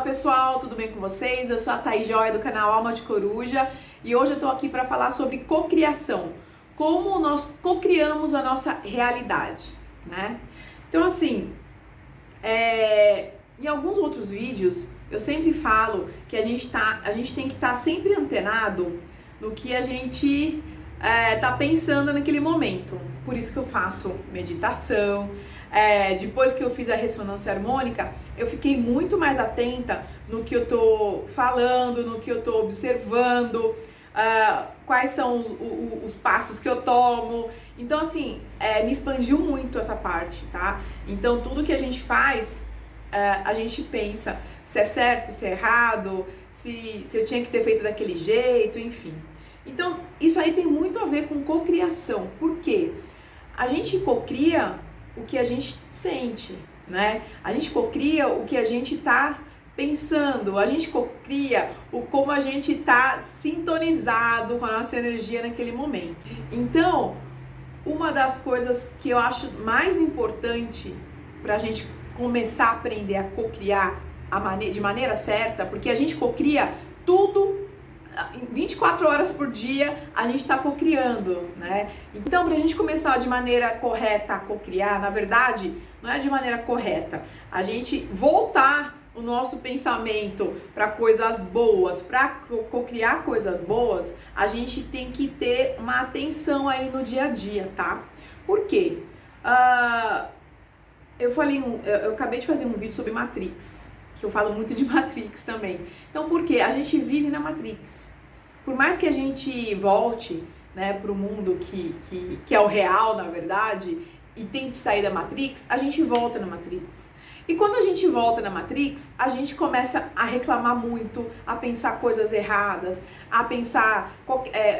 pessoal, tudo bem com vocês? Eu sou a Thaís Joia do canal Alma de Coruja e hoje eu tô aqui para falar sobre cocriação, como nós cocriamos a nossa realidade, né? Então assim, em alguns outros vídeos eu sempre falo que a gente tem que estar sempre antenado no que a gente tá pensando naquele momento. Por isso que eu faço meditação. Depois que eu fiz a ressonância harmônica, eu fiquei muito mais atenta no que eu tô falando, no que eu tô observando, quais são os passos que eu tomo. Então, assim, me expandiu muito essa parte, tá? Então, tudo que a gente faz, a gente pensa se é certo, se é errado, se eu tinha que ter feito daquele jeito, enfim. Então, isso aí tem muito a ver com cocriação. Por quê? A gente cocria o que a gente sente, né? A gente cocria o que a gente tá pensando, a gente cocria como a gente tá sintonizado com a nossa energia naquele momento. Então, uma das coisas que eu acho mais importante pra gente começar a aprender a cocriar de maneira certa, porque a gente cocria tudo 24 horas por dia, a gente está cocriando, né? Então, para a gente começar de maneira correta a cocriar, na verdade, não é de maneira correta, a gente voltar o nosso pensamento para coisas boas, para cocriar coisas boas, a gente tem que ter uma atenção aí no dia a dia, tá? Por quê? Eu acabei de fazer um vídeo sobre Matrix, que eu falo muito de Matrix também. Então, por quê? A gente vive na Matrix. Por mais que a gente volte, né, para o mundo que é o real, na verdade, e tente sair da Matrix, a gente volta na Matrix. E quando a gente volta na Matrix, a gente começa a reclamar muito, a pensar coisas erradas, a pensar,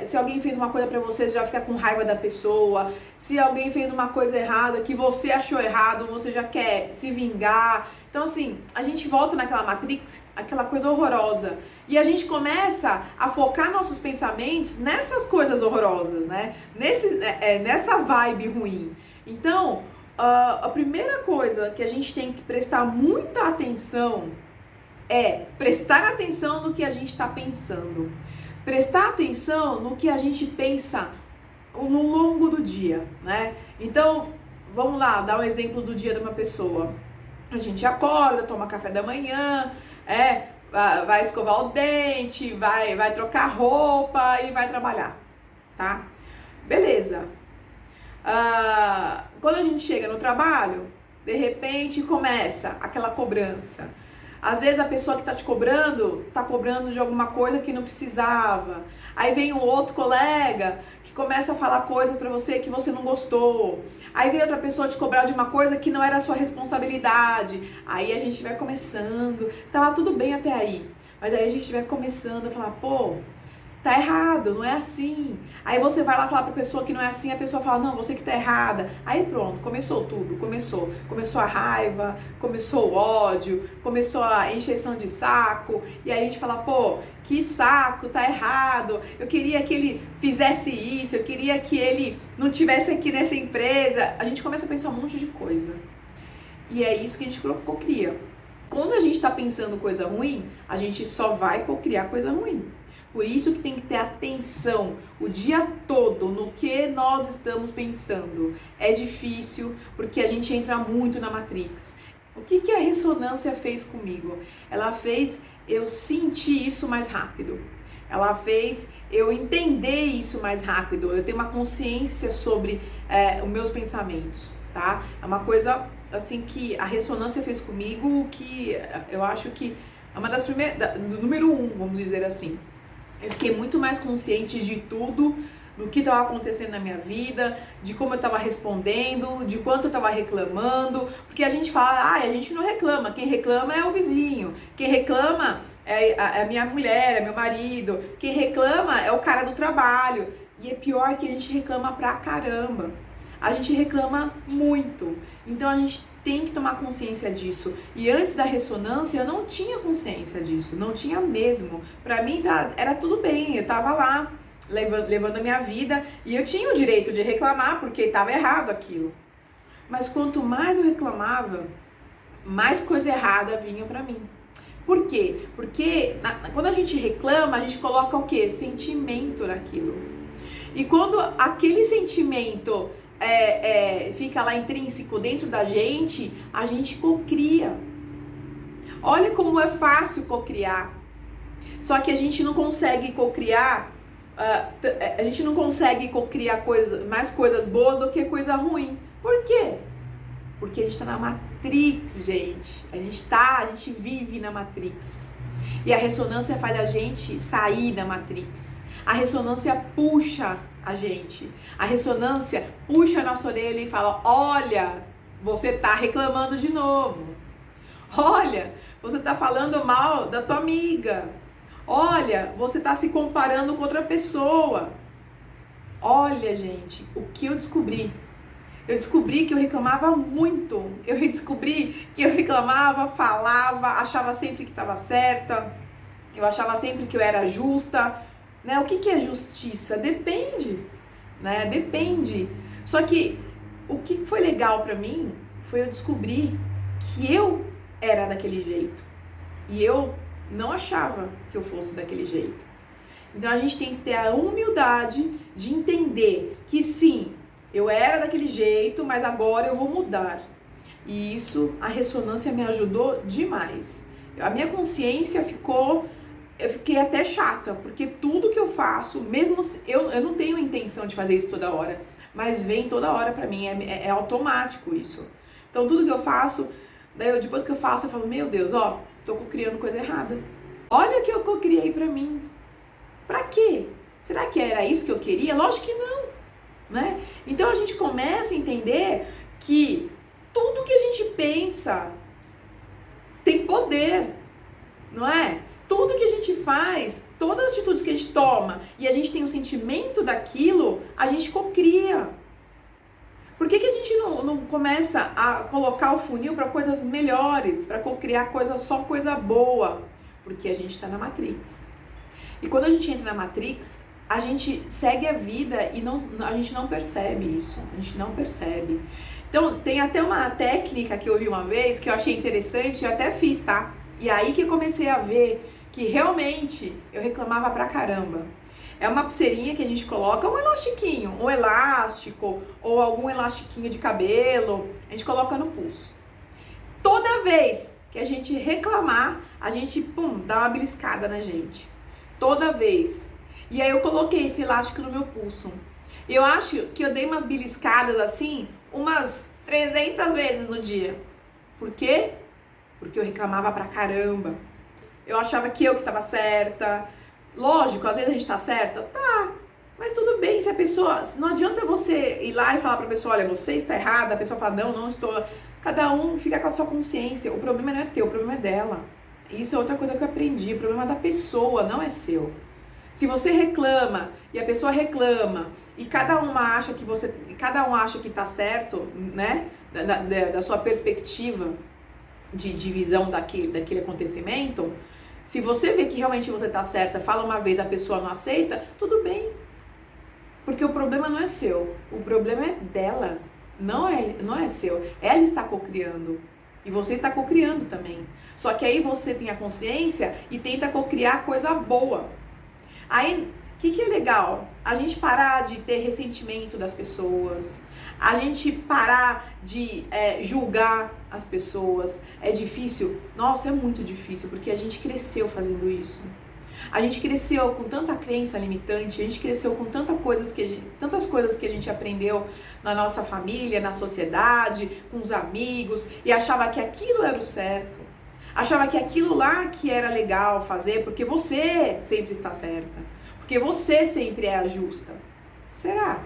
se alguém fez uma coisa pra você já fica com raiva da pessoa, se alguém fez uma coisa errada que você achou errado, você já quer se vingar. Então assim, a gente volta naquela Matrix, aquela coisa horrorosa, e a gente começa a focar nossos pensamentos nessas coisas horrorosas, né? Nessa vibe ruim. Então, a primeira coisa que a gente tem que prestar muita atenção é prestar atenção no que a gente está pensando. Prestar atenção no que a gente pensa no longo do dia, né? Então, vamos lá, dar um exemplo do dia de uma pessoa. A gente acorda, toma café da manhã, vai escovar o dente, vai trocar roupa e vai trabalhar, tá? Beleza. Quando a gente chega no trabalho, de repente começa aquela cobrança. Às vezes a pessoa que tá te cobrando, tá cobrando de alguma coisa que não precisava. Aí vem um outro colega que começa a falar coisas pra você que você não gostou. Aí vem outra pessoa te cobrar de uma coisa que não era a sua responsabilidade. Aí a gente vai começando, tava tudo bem até aí. Mas aí a gente vai começando a falar, pô, tá errado, não é assim. Aí você vai lá falar pra pessoa que não é assim, a pessoa fala, não, você que tá errada. Aí pronto, começou tudo, começou a raiva, começou o ódio, começou a encheção de saco, e aí a gente fala, pô, que saco, tá errado, eu queria que ele fizesse isso, eu queria que ele não tivesse aqui nessa empresa. A gente começa a pensar um monte de coisa. E é isso que a gente cocria. Quando a gente tá pensando coisa ruim, a gente só vai cocriar coisa ruim. Por isso que tem que ter atenção o dia todo no que nós estamos pensando. É difícil porque a gente entra muito na Matrix. O que a ressonância fez comigo? Ela fez eu sentir isso mais rápido. Ela fez eu entender isso mais rápido. Eu tenho uma consciência sobre os meus pensamentos, tá? É uma coisa assim que a ressonância fez comigo que eu acho que é uma das primeiras, do número 1, vamos dizer assim. Eu fiquei muito mais consciente de tudo, do que estava acontecendo na minha vida, de como eu estava respondendo, de quanto eu estava reclamando, porque a gente fala, a gente não reclama, quem reclama é o vizinho, quem reclama é a minha mulher, é meu marido, quem reclama é o cara do trabalho, e é pior que a gente reclama pra caramba. A gente reclama muito, então a gente tem que tomar consciência disso. E antes da ressonância eu não tinha consciência disso, não tinha mesmo. Pra mim era tudo bem, eu tava lá levando a minha vida e eu tinha o direito de reclamar porque tava errado aquilo. Mas quanto mais eu reclamava, mais coisa errada vinha pra mim. Por quê? Porque quando a gente reclama, a gente coloca o quê? Sentimento naquilo. E quando aquele sentimento fica lá intrínseco dentro da gente, a gente cocria. Olha como é fácil cocriar. Só que a gente não consegue cocriar, a gente não consegue cocriar mais coisas boas do que coisa ruim. Por quê? Porque a gente tá na Matrix, gente. A gente vive na Matrix. E a ressonância faz a gente sair da Matrix. A ressonância puxa a gente. A ressonância puxa a nossa orelha e fala: olha, você tá reclamando de novo. Olha, você tá falando mal da tua amiga. Olha, você tá se comparando com outra pessoa. Olha, gente, o que eu descobri? Eu descobri que eu reclamava muito. Eu descobri que eu reclamava, falava, achava sempre que estava certa. Eu achava sempre que eu era justa. Né? O que é justiça? Depende. Né? Depende. Só que o que foi legal pra mim foi eu descobrir que eu era daquele jeito. E eu não achava que eu fosse daquele jeito. Então a gente tem que ter a humildade de entender que sim, eu era daquele jeito, mas agora eu vou mudar. E isso, a ressonância me ajudou demais. A minha consciência eu fiquei até chata, porque tudo que eu faço, mesmo eu não tenho intenção de fazer isso toda hora, mas vem toda hora pra mim, é automático isso. Então tudo que eu faço, depois que eu faço, eu falo, meu Deus, ó, tô criando coisa errada. Olha o que eu cocriei pra mim. Pra quê? Será que era isso que eu queria? Lógico que não. Né? Então a gente começa a entender que tudo que a gente pensa tem poder, não é? Tudo que a gente faz, todas as atitudes que a gente toma e a gente tem um sentimento daquilo, a gente cocria. Por que a gente não começa a colocar o funil para coisas melhores, para cocriar só coisa boa? Porque a gente está na Matrix. E quando a gente entra na Matrix, a gente segue a vida e a gente não percebe isso, a gente não percebe. Então, tem até uma técnica que eu vi uma vez, que eu achei interessante, eu até fiz, tá? E aí que eu comecei a ver que realmente eu reclamava pra caramba. É uma pulseirinha que a gente coloca, um elastiquinho, um elástico, ou algum elastiquinho de cabelo, a gente coloca no pulso. Toda vez que a gente reclamar, a gente, dá uma beliscada na gente. Toda vez. E aí eu coloquei esse elástico no meu pulso. Eu acho que eu dei umas beliscadas assim, umas 300 vezes no dia. Por quê? Porque eu reclamava pra caramba. Eu achava que eu que tava certa. Lógico, às vezes a gente tá certa. Tá, mas tudo bem se a pessoa... Não adianta você ir lá e falar pra pessoa, olha, você está errada. A pessoa fala, não estou... Cada um fica com a sua consciência. O problema não é teu, o problema é dela. Isso é outra coisa que eu aprendi. O problema é da pessoa, não é seu. Se você reclama e a pessoa reclama e cada um acha que tá certo, né, da sua perspectiva de visão daquele acontecimento, se você vê que realmente você tá certa, fala uma vez, a pessoa não aceita, tudo bem. Porque o problema não é seu, o problema é dela, não é seu. Ela está cocriando e você está cocriando também. Só que aí você tem a consciência e tenta cocriar coisa boa. Aí, o que é legal? A gente parar de ter ressentimento das pessoas, a gente parar de julgar as pessoas. É difícil? Nossa, é muito difícil, porque a gente cresceu fazendo isso. A gente cresceu com tanta crença limitante, a gente cresceu com tantas coisas que a gente aprendeu na nossa família, na sociedade, com os amigos, e achava que aquilo era o certo. Achava que aquilo lá que era legal fazer, porque você sempre está certa. Porque você sempre é a justa. Será?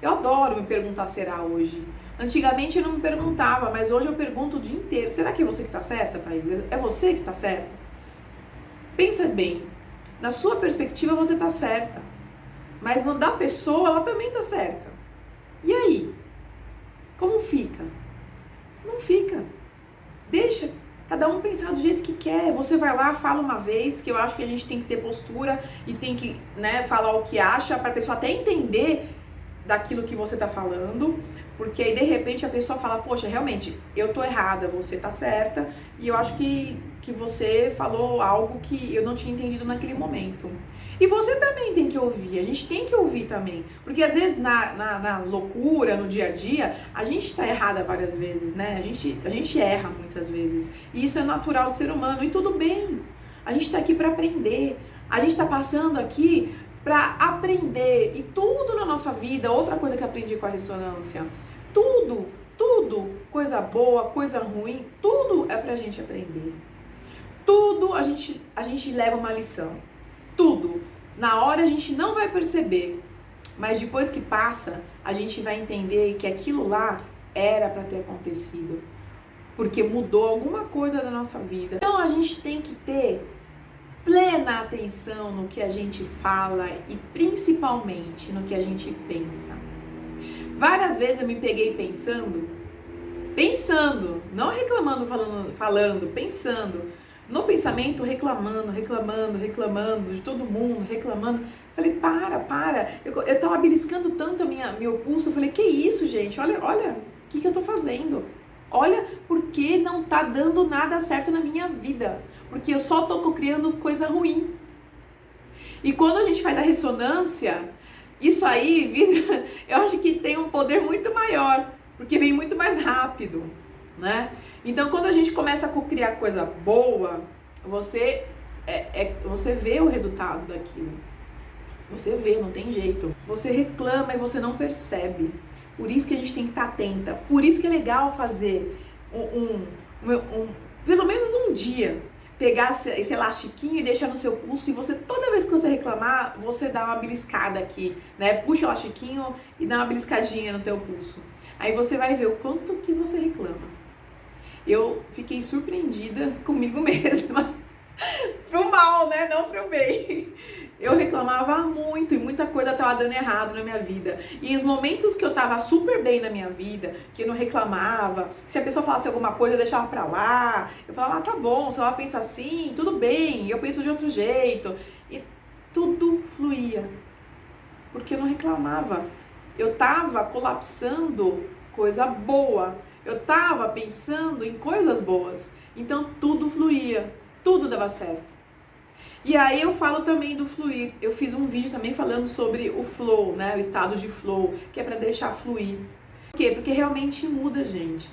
Eu adoro me perguntar será hoje. Antigamente eu não me perguntava, mas hoje eu pergunto o dia inteiro. Será que é você que está certa, Thaís? É você que está certa? Pensa bem. Na sua perspectiva você está certa. Mas no da pessoa ela também está certa. E aí? Como fica? Não fica. Deixa cada um pensar do jeito que quer. Você vai lá, fala uma vez, que eu acho que a gente tem que ter postura e tem que, né, falar o que acha, para a pessoa até entender daquilo que você tá falando, porque aí de repente a pessoa fala, poxa, realmente, eu tô errada, você tá certa, e eu acho que você falou algo que eu não tinha entendido naquele momento. E você também tem que ouvir, a gente tem que ouvir também, porque às vezes na loucura, no dia a dia, a gente tá errada várias vezes, né? A gente erra muitas vezes, e isso é natural do ser humano, e tudo bem, a gente tá aqui para aprender, a gente tá passando aqui para aprender, e tudo na nossa vida, outra coisa que aprendi com a ressonância, tudo, coisa boa, coisa ruim, tudo é pra gente aprender. Tudo a gente leva uma lição. Tudo. Na hora a gente não vai perceber, mas depois que passa, a gente vai entender que aquilo lá era para ter acontecido, porque mudou alguma coisa da nossa vida. Então a gente tem que ter plena atenção no que a gente fala e principalmente no que a gente pensa. Várias vezes eu me peguei pensando, não reclamando, falando, pensando, no pensamento reclamando de todo mundo, reclamando. Falei, para, eu tava beliscando tanto meu pulso, eu falei, que isso, gente, olha, o que eu tô fazendo? Olha, porque não tá dando nada certo na minha vida, porque eu só tô criando coisa ruim. E quando a gente faz a ressonância, isso aí vira, eu acho que tem um poder muito maior, porque vem muito mais rápido, né? Então, quando a gente começa a criar coisa boa, você vê o resultado daquilo. Você vê, não tem jeito. Você reclama e você não percebe. Por isso que a gente tem que estar atenta. Por isso que é legal fazer pelo menos um dia, pegar esse elastiquinho e deixar no seu pulso, e você, toda vez que você reclamar, você dá uma beliscada aqui, né? Puxa o elastiquinho e dá uma beliscadinha no teu pulso. Aí você vai ver o quanto que você reclama. Eu fiquei surpreendida comigo mesma. Pro mal, né? Não pro bem. Eu reclamava muito e muita coisa tava dando errado na minha vida. E os momentos que eu tava super bem na minha vida, que eu não reclamava, se a pessoa falasse alguma coisa, eu deixava pra lá. Eu falava, tá bom, se ela pensa assim, tudo bem, eu penso de outro jeito. E tudo fluía. Porque eu não reclamava. Eu tava colapsando coisa boa. Eu tava pensando em coisas boas. Então tudo fluía. Tudo dava certo. E aí eu falo também do fluir. Eu fiz um vídeo também falando sobre o flow, né? O estado de flow, que é para deixar fluir. Por quê? Porque realmente muda, gente.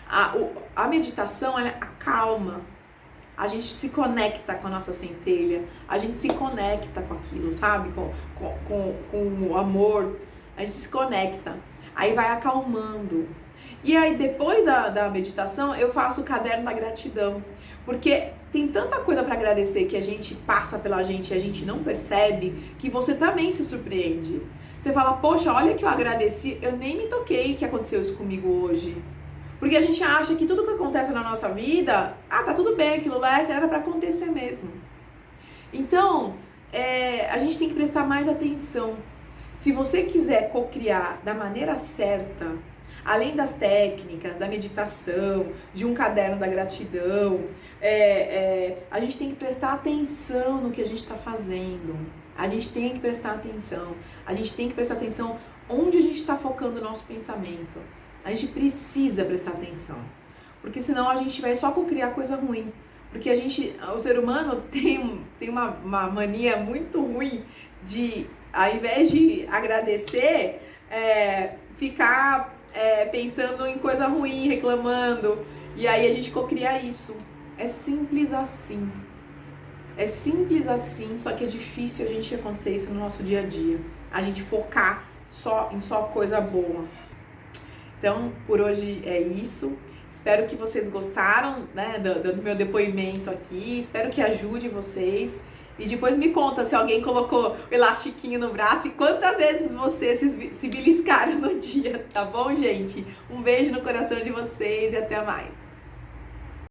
A meditação, ela acalma. A gente se conecta com a nossa centelha. A gente se conecta com aquilo, sabe? Com o amor. A gente se conecta. Aí vai acalmando. E aí depois da meditação eu faço o caderno da gratidão. Porque tem tanta coisa para agradecer que a gente passa pela gente e a gente não percebe, que você também se surpreende. Você fala, poxa, olha que eu agradeci, eu nem me toquei que aconteceu isso comigo hoje. Porque a gente acha que tudo que acontece na nossa vida, tá tudo bem, aquilo lá era para acontecer mesmo. Então, a gente tem que prestar mais atenção. Se você quiser cocriar da maneira certa, além das técnicas, da meditação, de um caderno da gratidão, a gente tem que prestar atenção no que a gente está fazendo. A gente tem que prestar atenção. A gente tem que prestar atenção onde a gente está focando o nosso pensamento. A gente precisa prestar atenção. Porque senão a gente vai só criar coisa ruim. Porque o ser humano tem uma mania muito ruim de, ao invés de agradecer, ficar pensando em coisa ruim, reclamando, e aí a gente cocria isso. É simples assim. É simples assim, só que é difícil a gente acontecer isso no nosso dia a dia. A gente focar em só coisa boa. Então, por hoje é isso. Espero que vocês gostaram, né, do meu depoimento aqui. Espero que ajude vocês. E depois me conta se alguém colocou o elastiquinho no braço e quantas vezes vocês se beliscaram no dia, tá bom, gente? Um beijo no coração de vocês e até mais.